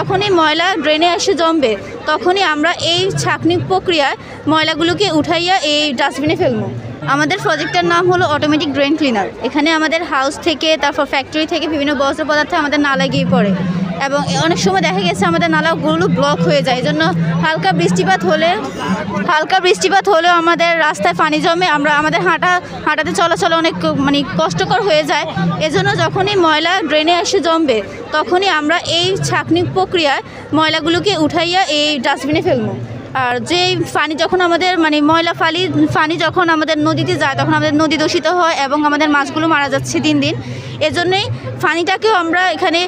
যখনই ময়লা ড্রেনে এসে জমবে তখনই আমরা এই ছাঁকনি প্রক্রিয়ায় ময়লাগুলোকে উঠাইয়া এই ডাস্টবিনে ফেলবো। আমাদের প্রজেক্টের নাম হলো অটোমেটিক ড্রেন ক্লিনার। এখানে আমাদের হাউস থেকে তারপর ফ্যাক্টরি থেকে বিভিন্ন বর্জ্য পদার্থ আমাদের নালায় গিয়ে পড়ে এবং অনেক সময় দেখা গেছে আমাদের নালাগুলো ব্লক হয়ে যায়। এই জন্য হালকা বৃষ্টিপাত হলেও আমাদের রাস্তায় পানি জমে, আমাদের হাঁটাতে চলাচল অনেক কষ্টকর হয়ে যায়। এজন্য যখনই ময়লা ড্রেনে এসে জমবে তখনই আমরা এই ছাঁকনি প্রক্রিয়ায় ময়লাগুলোকে উঠাইয়া এই ডাস্টবিনে ফেলবো। আর যে পানি যখন আমাদের ময়লা পানি যখন আমাদের নদীতে যায় তখন আমাদের নদী দূষিত হয় এবং আমাদের মাছগুলো মারা যাচ্ছে দিন দিন। এজন্যই পানিটাকেও আমরা এখানে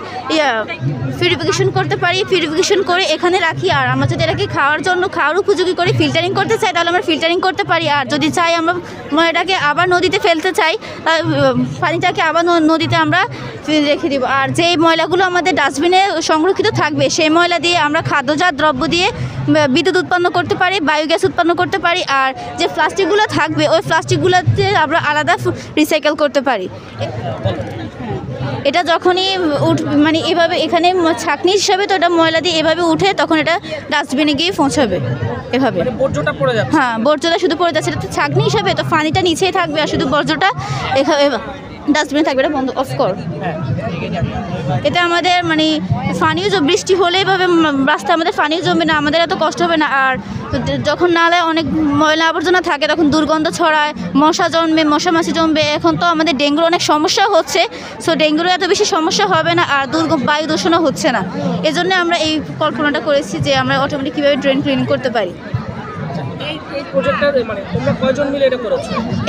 পিউরিফিকেশন করতে পারি, পিউরিফিকেশন করে এখানে রাখি। আর আমরা যদি এটাকে খাওয়ার উপযোগী করে ফিল্টারিং করতে চাই তাহলে আমরা ফিল্টারিং করতে পারি। আর যদি চাই আমরা ময়লাটাকে আবার নদীতে ফেলতে চাই পানিটাকে আবার নদীতে আমরা রেখে দিব। আর যে ময়লাগুলো আমাদের ডাস্টবিনে সংরক্ষিত থাকবে সেই ময়লা দিয়ে আমরা খাদ্যজাত দ্রব্য দিয়ে বিদ্যুৎ উৎপন্ন করতে পারি, বায়োগ্যাস উৎপন্ন করতে পারি। আর যে প্লাস্টিকগুলো থাকবে ওই প্লাস্টিকগুলোতে আমরা আলাদা রিসাইকেল করতে পারি। এটা যখনই এভাবে এখানে ছাঁকনি হিসাবে তো এটা ময়লা দিয়ে এভাবে উঠে তখন এটা ডাস্টবিনে গিয়ে পৌঁছাবে। এভাবে বর্জ্যটা পড়ে যাচ্ছে। হ্যাঁ, বর্জ্যটা শুধু পড়ে যাচ্ছে। এটা তো ছাঁকনি হিসাবে তো পানিটা নিচেই থাকবে আর শুধু বর্জ্যটা ডাস্টবিনে থাকবে। এটা বন্ধ অফ কর। এতে আমাদের পানিও বৃষ্টি হলে এভাবে রাস্তা আমাদের পানিও জমবে না, আমাদের এত কষ্ট হবে না। আর যখন নালায় অনেক ময়লা আবর্জনা থাকে তখন দুর্গন্ধ ছড়ায়, মশা জন্মে, মশা মাছি জমবে। এখন তো আমাদের ডেঙ্গুর অনেক সমস্যা হচ্ছে, সো ডেঙ্গুরও এত বেশি সমস্যা হবে না আর বায়ু দূষণও হচ্ছে না। এজন্য আমরা এই কল্পনাটা করেছি যে আমরা অটোমেটিক কীভাবে ড্রেন ক্লিনিং করতে পারি।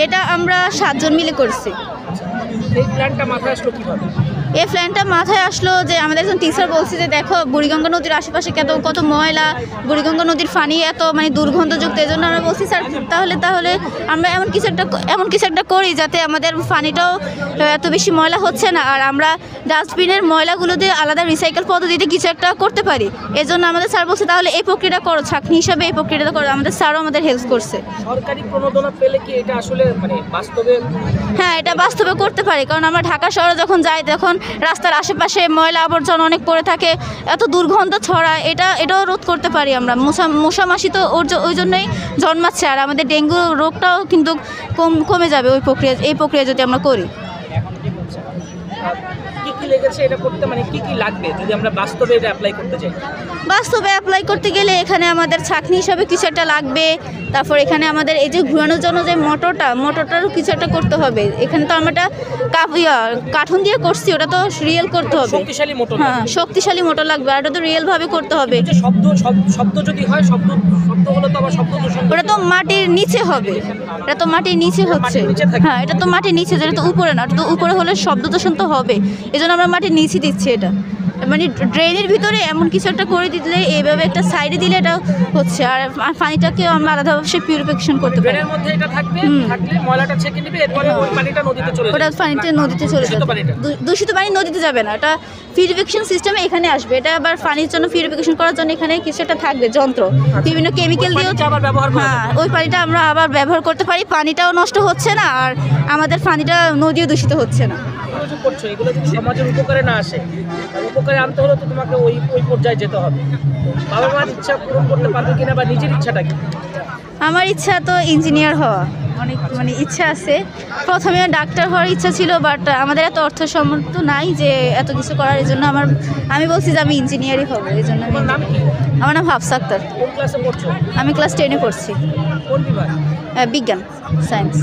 এটা আমরা 7 জন মিলে করছি। এই প্ল্যানটা মাথায় আসলো কিভাবে? এই প্ল্যানটা মাথায় আসলো যে আমাদের একজন টিচার বলছে যে দেখো বুড়িগঙ্গা নদীর আশেপাশে কত ময়লা, বুড়িগঙ্গা নদীর পানি এত দুর্গন্ধযুক্ত। এই জন্য আমরা বলছি স্যার তাহলে আমরা এমন কিছু একটা করি যাতে আমাদের পানিটাও এত বেশি ময়লা হচ্ছে না আর আমরা ডাস্টবিনের ময়লাগুলো দিয়ে আলাদা রিসাইকেল পদ্ধতিতে কিছু একটা করতে পারি। এই জন্য আমাদের স্যার বলছে তাহলে এই প্রক্রিয়াটা করো, ছাঁকনি হিসাবে এই প্রক্রিয়াটা করো। আমাদের স্যারও আমাদের হেল্প করছে। সরকারি প্রণোদনা পেলে কি এটা আসলে বাস্তবে? হ্যাঁ, এটা বাস্তবে করতে পারি, কারণ আমরা ঢাকা শহরে যখন যাই তখন রাস্তার আশেপাশে ময়লা আবর্জনা অনেক পড়ে থাকে, এত দুর্গন্ধ ছড়ায়। এটাও রোধ করতে পারি আমরা। মশা মাছি তো ওই জন্যই জন্মাচ্ছে আর আমাদের ডেঙ্গু রোগটাও কিন্তু কমে যাবে এই প্রক্রিয়া যদি আমরা করি। বাস্তবে অ্যাপ্লাই করতে গেলে এখানে আমাদের ছাঁকনি হিসাবে কিছু একটা লাগবে। তারপর এখানে আমাদের এই যে ঘোরানোর জন্য যে মোটরটারও কিছু একটা করতে হবে। এখানে তো আমরা কাঠুন দিয়ে করছি, ওটা তো রিয়েল করতে হবে। হ্যাঁ, শক্তিশালী মোটর লাগবে আর ওটা তো রিয়েলভাবে করতে হবে। শব্দ যদি হয় ওটা তো মাটির নিচে হবে। এটা তো মাটির নিচে হচ্ছে। হ্যাঁ, এটা তো মাটির নিচে, যেটা তো উপরে না। এটা তো উপরে হলে শব্দ দূষণ তো হবে। এই জন্য আমরা মাটির নিচে দিচ্ছি। এটা ড্রেনের ভিতরে এমন কিছু একটা করে দিলে, এইভাবে একটা সাইডে দিলে এটা হচ্ছে। আর পানিটাকেও আমরা আলাদাভাবে পিউরিফিকেশন করতে পারি। ওটা পানিতে নদীতে চলে যাবে। দূষিত পানি নদীতে যাবে না, এটা পিউরিফিকেশন সিস্টেমে এখানে আসবে। এটা আবার পানির জন্য পিউরিফিকেশন করার জন্য এখানে কিছু একটা থাকবে যন্ত্র, বিভিন্ন কেমিক্যাল দিয়ে। হ্যাঁ, ওই পানিটা আমরা আবার ব্যবহার করতে পারি। পানিটাও নষ্ট হচ্ছে না আর আমাদের পানিটা নদীও দূষিত হচ্ছে না। এগুলো যদি সমাজের উপকারে না আসে, উপকারে আনতে হলে তো তোমাকে ওই পর্যায়ে যেতে হবে। বাবা মার ইচ্ছা পূরণ করতে পারবে কিনা বা নিজের ইচ্ছাটা কি? আমার ইচ্ছা তো ইঞ্জিনিয়ার হওয়া, অনেক ইচ্ছা আছে। প্রথমে ডাক্তার হওয়ার ইচ্ছা ছিল, বাট আমাদের এত অর্থ সামর্থ্য নাই যে এত কিছু করার। এই জন্য আমি বলছি যে আমি ইঞ্জিনিয়ারই হবো। এই জন্য আমার নাম হাফসা আক্তার। কোন ক্লাসে পড়ছো? আমি ক্লাস 10-এ পড়ছি। কোন বিভাগ? বিজ্ঞান, সায়েন্স।